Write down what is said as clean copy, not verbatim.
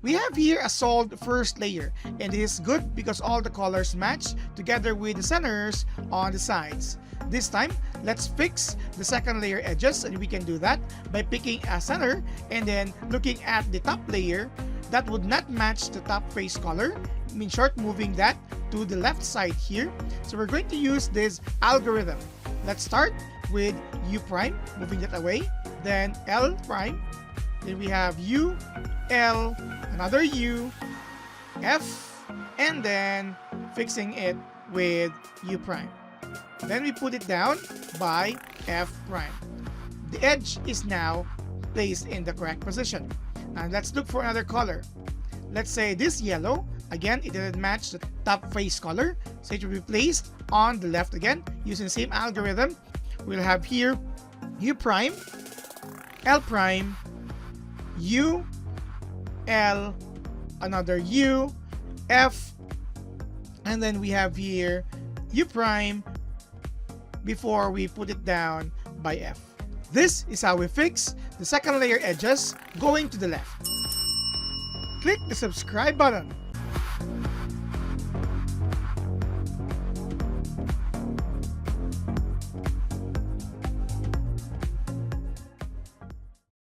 We have here a solved first layer, and it is good because all the colors match together with the centers on the sides. This time, let's fix the second layer edges, and we can do that by picking a center and then looking at the top layer that would not match the top face color. In short, moving that to the left side here. So we're going to use this algorithm. Let's start with U prime, moving that away, then L prime, then we have U, L, another U, F, and then fixing it with U prime. Then we put it down by F prime. The edge is now placed in the correct position. And let's look for another color. Let's say this yellow. Again, it didn't match the top face color, so it will be placed on the left again using the same algorithm. We'll have here U prime, L prime, U, L, another U, F, and then we have here U prime before we put it down by F. This is how we fix the second layer edges going to the left. Click the subscribe button